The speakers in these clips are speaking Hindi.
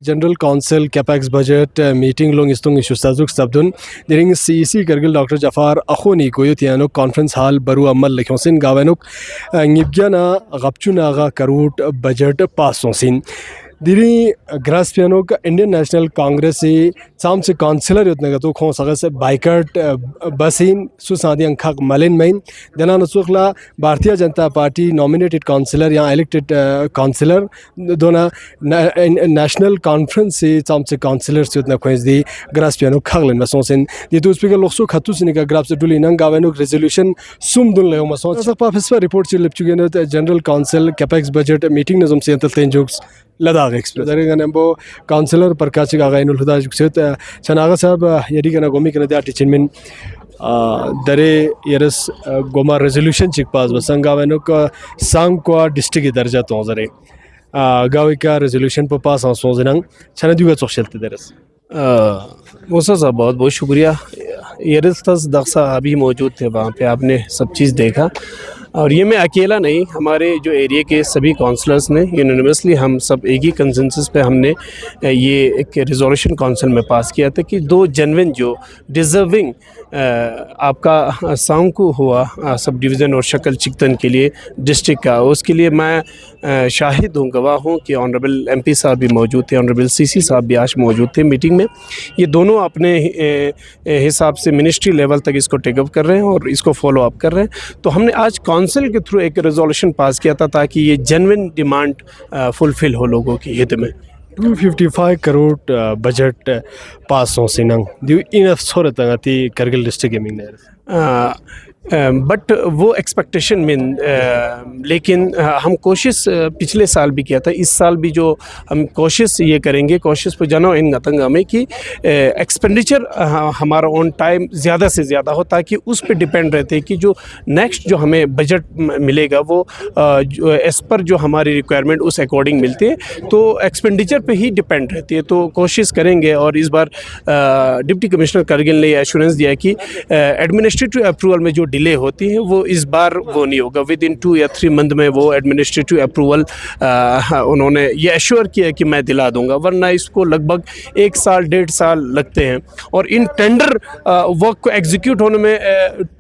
General Council Capex budget meeting long istung ishustazuk sabdun during CEC Kargil Dr. Jafar Akhoni koyotiano conference hall baru amal lekhonsin gawenuk ngibgyana gapchuna ga karut budget pasonsin diri graspiano का इंडियन नेशनल कांग्रेस से साम से काउंसिलर उतने का तो खों सगा से बाइकर्ट बसिन सुसादी अंखाक मलिन में जना नसुखला Bharatiya Janata party nominated councillor या इलेक्टेड काउंसिलर दोना नेशनल कॉन्फ्रेंस से साम से काउंसिलर से उतने खों दी ग्राspiano खागलन मसोंसिन ये तो स्पीकर लोग सो खतु से निका ग्राफ से डुली नंग गावेनो रेजोल्यूशन सुम दुन ले मसों सब पाफिस रिपोर्ट से लिप चुके ने general council capex budget meeting नजम से अंतल तेंजुक्स लद्दाख एक्सप्रेस दरे गनेम्बो काउंसिलर प्रकाश गागाइनुल हुदा जुक्सेत चनागा साहब यदि गना गोमी कने दा टिचिनमिन दरे यरस गोमा रेजोल्यूशन चिक पास बसंगा वेनो का सांग को डिस्ट्रिक्ट दर्जा तो जरे गावे का रेजोल्यूशन पर पास आ सोजनंग छना दुगा चोखलते दरस मूसा साहब बहुत बहुत शुक्रिया। यरस तस दक्सा अभी मौजूद थे वहाँ पे, आपने सब चीज़ देखा और ये मैं अकेला नहीं, हमारे जो एरिया के सभी काउंसलर्स ने यूनिवर्सली हम सब एक ही कंसेंसस पे हमने ये एक रिजोल्यूशन काउंसिल में पास किया था कि दो जेन्युइन जो डिज़र्विंग आपका सांगकू हुआ सब डिवीज़न और शक्ल चिकतन के लिए डिस्ट्रिक्ट का, उसके लिए मैं शाहिद हूँ, गवाह हूँ कि ऑनरेबल एमपी साहब भी मौजूद थे, ऑनरेबल सीसी साहब भी आज मौजूद थे मीटिंग में। ये दोनों अपने हिसाब से मिनिस्ट्री लेवल तक इसको टेकअप कर रहे हैं और इसको फॉलो अप कर रहे हैं। तो हमने आज काउंसिल के थ्रू एक रेजोल्यूशन पास किया था ताकि ये जेन्युइन डिमांड फुलफिल हो लोगों के हित में। 255 करोड़ बजट पास हो सिनंग दिउ enough सोरत ngati Kargil district gaming ने बट वो एक्सपेक्टेशन में लेकिन हम कोशिश पिछले साल भी किया था, इस साल भी जो हम कोशिश ये करेंगे, कोशिश पर जाना इन गतंगा में कि एक्सपेंडिचर हमारा ऑन टाइम ज़्यादा से ज़्यादा हो ताकि उस पर डिपेंड रहते हैं कि जो नेक्स्ट जो हमें बजट मिलेगा वो एज़ पर जो हमारी रिक्वायरमेंट उस अकॉर्डिंग मिलती है, तो एक्सपेंडिचर पे ही डिपेंड रहती है। तो कोशिश करेंगे और इस बार डिप्टी कमिश्नर करगिल ने एश्योरेंस दिया कि एडमिनिस्ट्रेटिव अप्रूवल में जो डिले होती है वो इस बार वो नहीं होगा, विद इन 2 या 3 मंथ में वो एडमिनिस्ट्रेटिव अप्रूवल उन्होंने ये एश्योर किया कि मैं दिला दूंगा, वरना इसको लगभग 1 साल 1.5 साल लगते हैं और इन टेंडर वर्क को एग्जीक्यूट होने में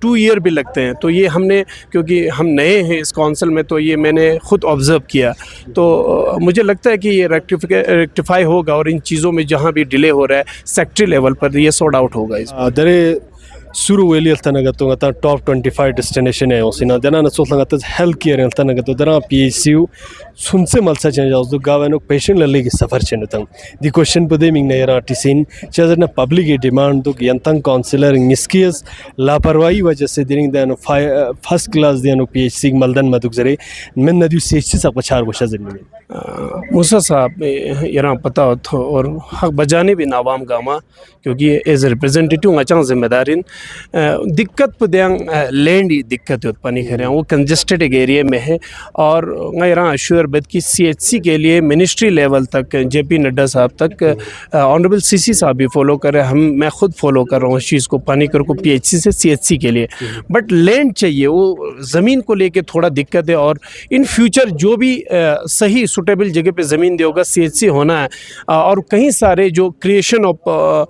2 ईयर भी लगते हैं। तो ये हमने, क्योंकि हम नए हैं इस काउंसिल में, तो ये मैंने खुद ऑब्जर्व किया, तो मुझे लगता है कि ये रेक्टिफाई होगा और इन चीज़ों में जहाँ भी डिले हो रहा है सेक्टरी लेवल पर ये सॉर्ट आउट होगा। इस दरे सुरु वेली अल्तनगतो गता टॉप 25 डेस्टिनेशन है ओसिना दना नसोलंगत हेल्थ केयर अल्तनगतो दरा पीएचयू सुनसे मलसा चेंज आउस दु गावेनो पेशेंट लले की सफर चेन तंग दि क्वेश्चन पदे मिंग नयरा टिसिन चजरना पब्लिक की डिमांड दु यंतंग काउंसिलर निस्कियस लापरवाही वजह से दिनिंग दनो फर्स्ट क्लास दिनो पीएचसी मलदन मदुक जरे मन नदी सेची सब पछार गोशा जन्मी मूसा साहब यरा पता हो और हक बजाने भी नावाम गामा, क्योंकि एज रिप्रेजेंटेटिव अच्छा जिम्मेदारिन दिक्कत पद्यांग लैंड दिक्कत उत्पन्न करें, वो कंजेस्टेड एरिया में है और गैरा अश्योर बद की CHC के लिए मिनिस्ट्री लेवल तक JP नड्डा साहब तक ऑनरेबल CC साहब भी फॉलो कर रहे हैं, मैं खुद फॉलो कर रहा हूँ इस चीज़ को, पानीकर को PHC से CHC के लिए, बट लैंड चाहिए, वो ज़मीन को लेके थोड़ा दिक्कत है और इन फ्यूचर जो भी सही सुटेबल जगह पे ज़मीन देगा CHC होना है और कहीं सारे जो क्रिएशन ऑफ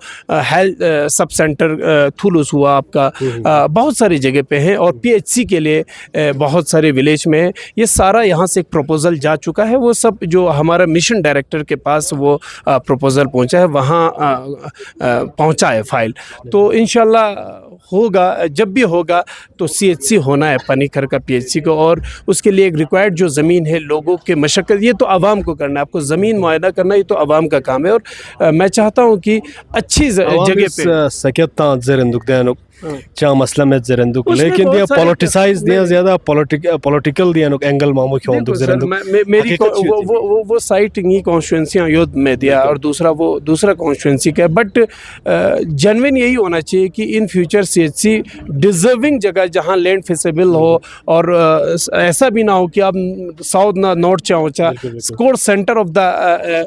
हेल्थ सब सेंटर थुलुस हुआ आपका बहुत सारी जगह पे है और PHC के लिए बहुत सारे विलेज में है। ये सारा यहाँ से एक प्रपोज़ल जा चुका है, वो सब जो हमारा मिशन डायरेक्टर के पास वो प्रपोज़ल पहुँचा है, वहाँ पहुँचा है फाइल, तो इंशाल्लाह होगा, जब भी होगा तो CHC होना है पानीकर का PHC को, और उसके लिए एक रिक्वायर्ड जो ज़मीन है लोगों के मशक्क़त, ये तो आवाम को करना है, आपको ज़मीन मुआयना करना, ये तो आवाम का काम है। और मैं चाहता हूँ कि अच्छी जगह पे सकता जरंदुक देनो चा मसला में जरंदुक, लेकिन दिया पॉलिटिसाइज दिया ज़्यादा पॉलिटिकल दिया नुक एंगल मामू क्यों दुक जरंदुक मेरी वो साइट नहीं कॉन्स्टिट्यूंसियाँ युद्ध में दिया और दूसरा वो दूसरा कॉन्स्टिट्यूंसी का है, बट जेन्युइन यही होना चाहिए कि इन फ्यूचर CHC डिजर्विंग जगह जहाँ लैंड फिसेबल हो और ऐसा भी ना हो कि आप साउथ ना नॉर्थ चाहो core centre of the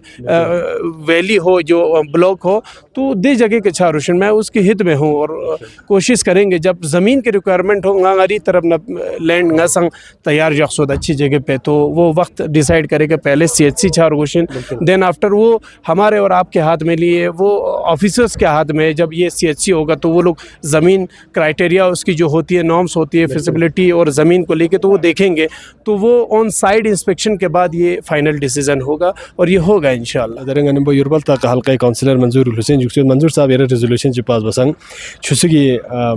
valley हो जो ब्लॉक हो, तो दे जगह के छा रोशन मैं उसके हित में हूँ और कोशिश कोशिश करेंगे जब ज़मीन के रिक्वायरमेंट हो गांगारी तरफ न लैंड न संग तैयार जख्सोद अच्छी जगह पे, तो वो वक्त डिसाइड करेगा पहले CHC चार क्वेश्चन, देन आफ्टर वो हमारे और आपके हाथ में लिए वो ऑफिसर्स के हाथ में। जब ये CHC होगा तो वो लोग ज़मीन क्राइटेरिया उसकी जो होती है, नॉर्म्स होती है, फिजिबिलिटी और ज़मीन को लेके तो वो देखेंगे, तो वो ऑन साइड इंस्पेक्शन के बाद ये फाइनल डिसीजन होगा और ये होगा इंशाल्लाह। दरंग अनबो युरबल तक हल्का काउंसिलर मंजूर हुसैन जुक्सुद मंजूर साहब येरे रेजोल्यूशन ची पास बसंग छुसगी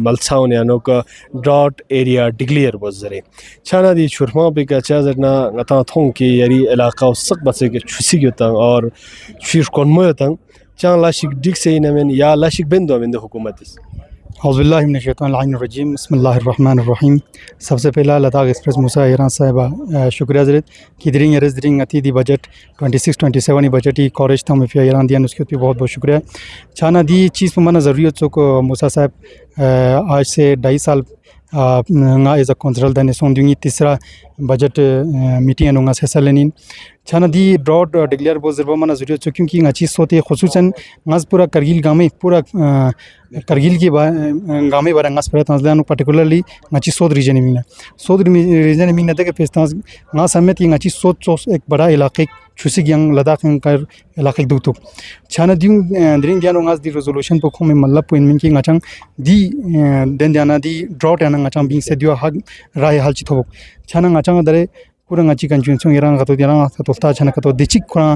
मलसाउन यानो का ड्रॉट एरिया डिक्लेयर बजरे छाना दी छुरमा पे का चाजरना गता थों की यारी इलाका सक बसे के छुसगी होता और फिर कौन होता चां लाशिक डिक से नमेन या लाशिक बंदो में हुकूमत औज़ुबिल्लाहिमिनश्शैतानिर्रजीम बिस्मिल्लाहिर्रहमानिर्रहीम। सबसे पहला लद्दाख एक्सप्रेस मूसा ईरान साहिबा शुक्रिया ज़रत कि दिरिंग एरज दिरिंग अति दी बजट 26-27 ही बजट ही कॉलेज था में फिर ईरान दिया उसके भी बहुत बहुत शुक्रिया। छाना दी चीज़ पर मना ज़रूरत चुक मूसा साहब आज से 2.5 साल एज अ काउंसिलर दाने सोंदुंगी तीसरा बजट मीटिंग अनुंगा हिस्सा लेनी छाना दी ड्रॉट डिक्लेयर बहुत ज़रूर मना ज़रूरत चुक क्योंकि अच्छी सोते खुसूसन गज पूरा करगिल गाँव पूरा करगिल की गाँव बारा गज पर तंजलान पर्टिकुलरली अच्छी सोद रीजन मीन नदे के पेस्ता गज समेत ये अच्छी सोद चोस एक बड़ा इलाके छुसिक यंग लद्दाख कर इलाके दूतुक छाना दी दिरिंग दियानो गज दी रेजोल्यूशन पर खुम मल्ला पुइन मिन की गचंग दी देन दियाना दी ड्रॉट याना गचंग बिंग से दियो हग राय हाल चिथोक छाना गचंग दरे पूरा अच्छी कंजुएंसों ईरान का तो तोफ्ता छाना का तो दिचिक खुरा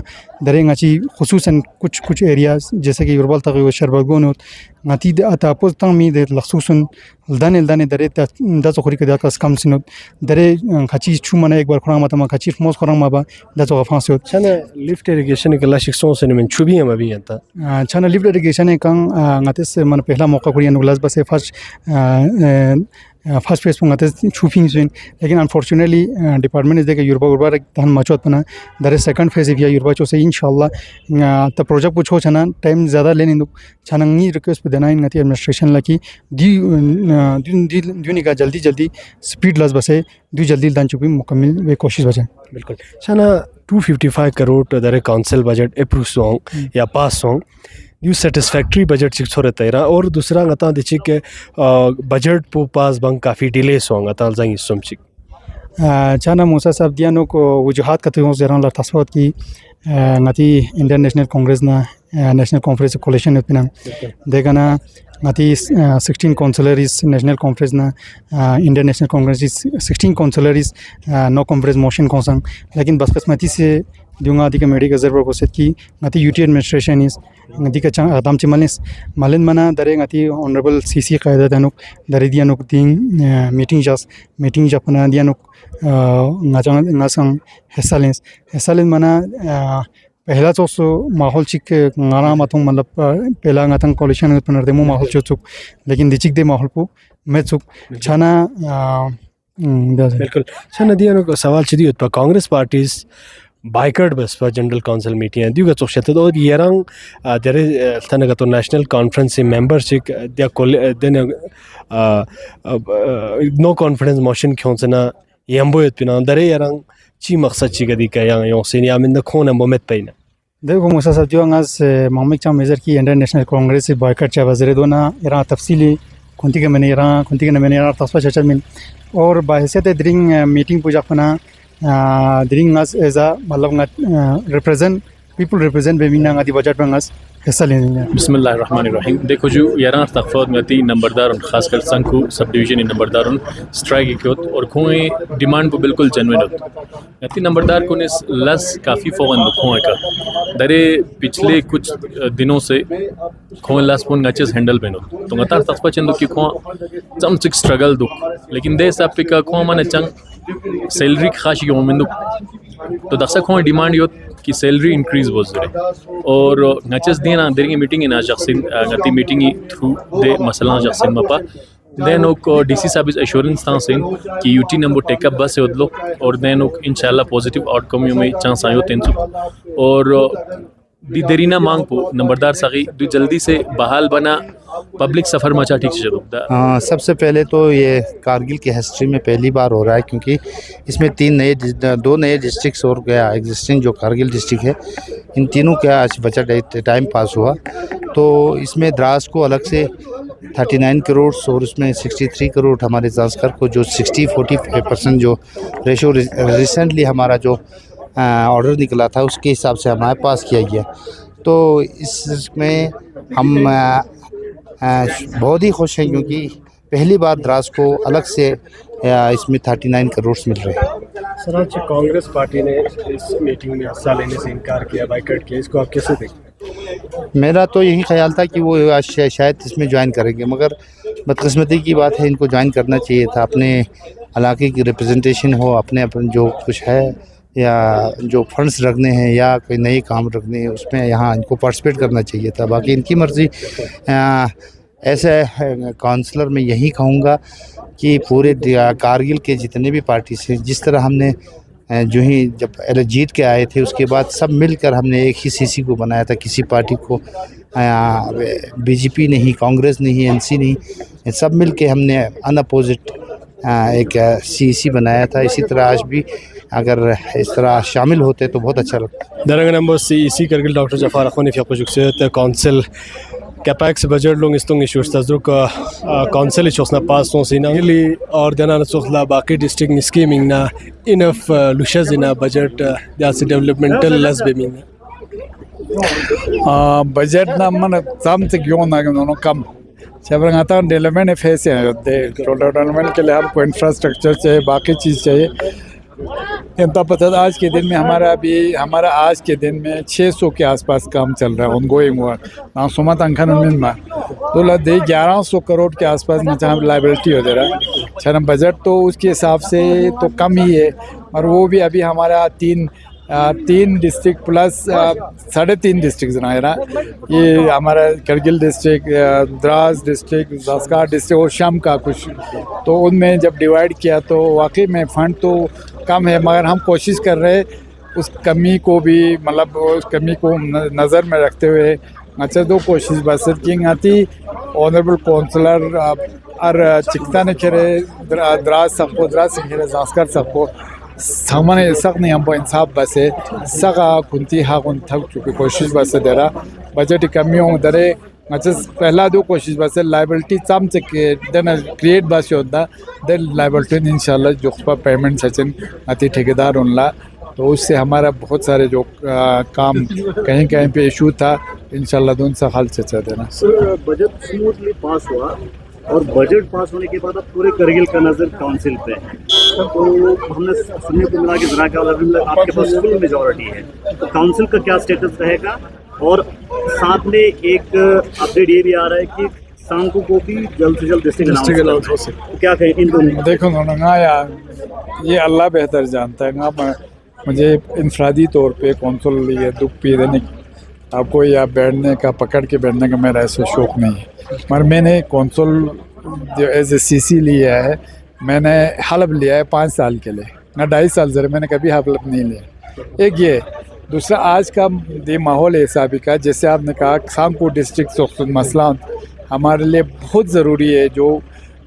दरे अच्छी खुसूसन कुछ एरियाज जैसे कि युरबल तक शरबगोन ngati ata pos tang mi de laksusun dane dare ta da chokori ka da kas kam sinot dare khachi chumana ek bar khorang mata ma khachi mos khorang ma ba da chok fanso chana lift irrigation ke la shikson se men chubi ma bi anta chana lift irrigation kang ngate se man pehla mauka kuri anu glas ba se first phase पंगाते छुपिंग सुन लेकिन अनफॉर्चुनेटली डिपार्टमेंट इस देखे युरबा उर्बा तहन मचोत पना दरे सेकंड फेज इफ या युरबा चो से इंशाल्लाह त प्रोजेक्ट पूछो छना टाइम ज़्यादा लेने दो छनंगी रिक्वेस्ट पे देना इन गति एडमिनिस्ट्रेशन लकी दी का जल्दी स्पीड लस बसे दी जल्दी दान चुपी मुकम्मल वे कोशिश बचे बिल्कुल छना 255 करोड़ दरे काउंसिल बजट अप्रूव सॉन्ग या पास सॉन्ग यू सेटिस्फैक्ट्री बजट सिक्स हो रहता है और दूसरा गता दिची के बजट पो पास बंग काफ़ी डिले सॉन्ग गता जंग सुमचिक चाना मूसा साहब दियानो को वजूहात कते हो जरा लर तस्वत की ngati इंडियन नेशनल कांग्रेस ना नेशनल कॉन्फ्रेंस कोalition पिना देखना ngati 16 काउंसिलर्स नेशनल कॉन्फ्रेंस ना इंडियन नेशनल कांग्रेस 16 काउंसिलर्स नो कॉन्फ्रेंस मोशन कोसंग लेकिन बसकस्मती से दूंगा अधिक मेडिकल जरूर को सेट की ngati यूटी एडमिनिस्ट्रेशन इस ngati का चांग आदम चिमलिस मालन मना दरे ngati ऑनरेबल सीसी कायदा दानुक दरे दियानुक तीन मीटिंग जापना दियानुक ngasang hesalin mana पहला तो माहौल चिक गाना माथों मतलब पहला गातंग कोalition पनर दे मो माहौल चुक लेकिन दिचिक दे माहौल को मैं चुक छाना बिल्कुल छाना दिया नो सवाल चिदी उत्पा कांग्रेस पार्टीज बाइकर्ड बस पर जनरल काउंसिल मीटिंग दियो गतो शत तो येरंग दरे तने गतो नेशनल कॉन्फ्रेंस मेंबरशिप दिया देन नो कॉन्फिडेंस मोशन क्योंसना यंबो इतना दरे येरंग ची मकसद ची गदी का yang sini amin da khona momet paina देखो मूसा साहब जो अंगास मोहम्मद चा मेजर की इंडियन नेशनल कांग्रेस से बॉयकॉट चा वज़ीर दोना इरा तफसीली कुंती के मैंने इरा तस्वा चर्चा में और बाहसियत ड्रिंग मीटिंग पूजा पना ड्रिंग अंगास एज अ मतलब रिप्रेजेंट पीपल रिप्रेजेंट बेमिना अंगादी बजट अंगास हिस्सा लेने बिस्मिल्लाहिर्रहमानिर्रहीम देखो जो यारा तकफत में ती नंबरदार खासकर संकु सब डिवीजन नंबरदार स्ट्राइक क्योत और खोए डिमांड को बिल्कुल जनविन होत ती नंबरदार को ने लस काफ़ी फ़ौन खोए का दरे पिछले कुछ दिनों से खोए लस फोन गचेस हैंडल बेनो तो गतार तकफत चंदो की खो चमचिक स्ट्रगल दो लेकिन दे सब पे का खो माने चंग सैलरी खाशी यो मिंदु तो दक्सा खो डिमांड योत की सैलरी इंक्रीज बोझ रहे और नचेस देना देरी मीटिंग इन जक्सिन गति मीटिंग थ्रू दे मसला Jackson Mopa then okay DC साहब इस एश्योरेंस था सिन कि यूटी नंबर टेकअप बस से उदलो और देन ओक इंशाल्लाह पॉजिटिव आउटकम में चांस आयो तेंसु और दी देरीना मांग पो नंबरदार सगी दो जल्दी से बहाल बना पब्लिक सफ़र मचा ठीक से दा हाँ, सबसे पहले तो ये कारगिल की हिस्ट्री में पहली बार हो रहा है, क्योंकि इसमें दो नए डिस्ट्रिक्ट्स और गया एग्जिस्टिंग जो कारगिल डिस्ट्रिक्ट है, इन तीनों का आज बजट टाइम पास हुआ। तो इसमें द्रास को अलग से 39 करोड़ और उसमें 63 करोड़ हमारे ज़ास्कर को जो 60-40% जो रेशो रिसेंटली हमारा जो ऑर्डर निकला था उसके हिसाब से हमारे पास किया गया। तो इसमें हम बहुत ही खुश हैं, क्योंकि पहली बार द्रास को अलग से इसमें 39 करोड़ मिल रहे हैं। सर आज कांग्रेस पार्टी ने इस मीटिंग में हिस्सा लेने से इनकार किया, बाइकआउट किया, इसको आप कैसे देखते? मेरा तो यही ख्याल था कि वो आज शायद इसमें ज्वाइन करेंगे, मगर बदकिस्मती की बात है, इनको ज्वाइन करना चाहिए था। अपने इलाके की रिप्रेजेंटेशन हो, अपने जो कुछ है या जो फंड्स रखने हैं या कोई नए काम रखने हैं उसमें यहाँ इनको पार्टिसिपेट करना चाहिए था। बाकी इनकी मर्ज़ी। ऐसे काउंसलर मैं यही कहूँगा कि पूरे कारगिल के जितने भी पार्टीज हैं, जिस तरह हमने जो ही जब जीत के आए थे उसके बाद सब मिलकर हमने एक ही सीसी को बनाया था, किसी पार्टी को बीजेपी नहीं, कांग्रेस नहीं, एनसी नहीं, सब मिल के हमने अनअपोजिट एक सीसी बनाया था। इसी तरह आज भी अगर इस तरह शामिल होते तो बहुत अच्छा लगता। दरंग number CEC Kargil doctor Zafar Akhoni फियाको जुक्सियत काउंसिल कैपेक्स बजट लोग इस्तोंग इशूस तजरुक काउंसिल इशूसना पास तो सीना ली और देना नसुखला बाकी डिस्ट्रिक्ट स्कीमिंग ना इनफ लुशज इन बजट दास डेवलपमेंटल लस बेमिंग बजट ना मन तम से क्यों ना दोनों कम चबरंग आता डेवलपमेंट फेस है डेवलपमेंट के लिए हमको इंफ्रास्ट्रक्चर चाहिए, बाकी चीज़ चाहिए। इतना पता था आज के दिन में हमारा आज के दिन में 600 के आसपास काम चल रहा है ऑनगोइंग वर्क ना सुमत अंखन में तो लदे 1100 करोड़ के आसपास में जहाँ लाइबिलिटी हो दे रहा है छरम बजट, तो उसके हिसाब से तो कम ही है। और वो भी अभी हमारा तीन डिस्ट्रिक्ट प्लस 3.5 डिस्ट्रिक्ट ना है ना, ये हमारा Kargil district, Drass district, Zanskar district और शाम का कुछ, तो उनमें जब डिवाइड किया तो वाकई में फ़ंड तो कम है, मगर हम कोशिश कर रहे हैं उस कमी को भी मतलब उस कमी को नज़र में रखते हुए अच्छा दो कोशिश बस किंग आती ऑनरेबल काउंसलर और चिकता ने खेरे द्रास सबको द्रास से खेरे ज़ास्कर सबको सामान्य सक नहीं हम इंसाफ बस है सका कुंती हाँ कुन थक चुकी कोशिश बस दे रहा बजट कमियों दरे अच्छा पहला दो कोशिश बस है लाइबिलिटी चाम से देना क्रिएट बस होता दे लाइबिलिटी इंशाल्लाह जो पर पेमेंट सचिन अति ठेकेदार उनला, तो उससे हमारा बहुत सारे जो काम कहीं कहीं पे इशू था इंशाल्लाह दोनों सा हल चचा देना। बजट स्मूथली पास हुआ और बजट पास होने के बाद अब पूरे करगिल का नज़र काउंसिल पे है, तो हमने सुनने को मिला कि जरा आपके पास फुल मेजॉरिटी है, तो काउंसिल का क्या स्टेटस रहेगा? और साथ में एक अपडेट ये भी आ रहा है कि सांको को भी जल्द से जल्द डिस्ट्रिक्ट अनाउंस हो सकता है, क्या कहें इन दोनों? देखो ना यार ये अल्लाह बेहतर जानता है ना, मुझे इनफरादी तौर पे कौंसल ये दुख पी देने आपको या बैठने का पकड़ के बैठने का मेरा ऐसा शौक़ नहीं है, मगर मैंने कौंसल जो एज ए CC लिया है, मैंने हल्फ लिया है 5 साल के लिए ना 2.5 साल से मैंने कभी हल्फ नहीं लिया। एक ये दूसरा आज का ये माहौल ऐसा भी का जैसे आपने कहा सांको डिस्ट्रिक्ट मसला हमारे लिए बहुत ज़रूरी है, जो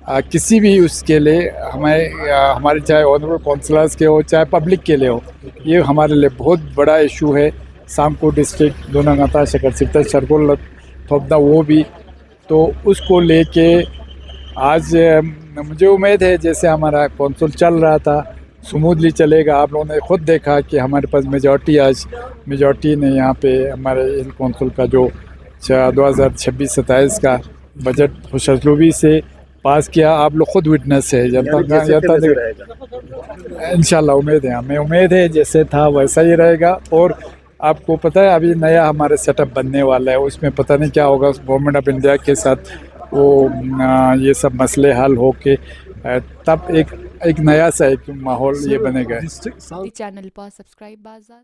किसी भी उसके लिए हमारे चाहे ऑनरेबल काउंसलर्स के हो चाहे पब्लिक के लिए हो, ये हमारे लिए बहुत बड़ा इशू है। सांको डिस्ट्रिक्ट दोनों गाता शकर सिकता शरकोल थोपदा वो भी, तो उसको लेके आज मुझे उम्मीद है जैसे हमारा कौंसल चल रहा था स्मूथली चलेगा। आप लोगों ने खुद देखा कि हमारे पास मेजॉरिटी ने यहाँ पे हमारे इन कौंसल का जो 2026-27 का बजट खुशअस्लूबी से पास किया, आप लोग खुद विटनेस है। जनता इंशाल्लाह उम्मीद है, हमें उम्मीद है जैसे था वैसा ही रहेगा। और आपको पता है अभी नया हमारे सेटअप बनने वाला है, उसमें पता नहीं क्या होगा गवर्नमेंट ऑफ इंडिया के साथ, वो ये सब मसले हल हो के तब एक नया सा एक माहौल ये बनेगा। चैनल पर सब्सक्राइब बाज़ात।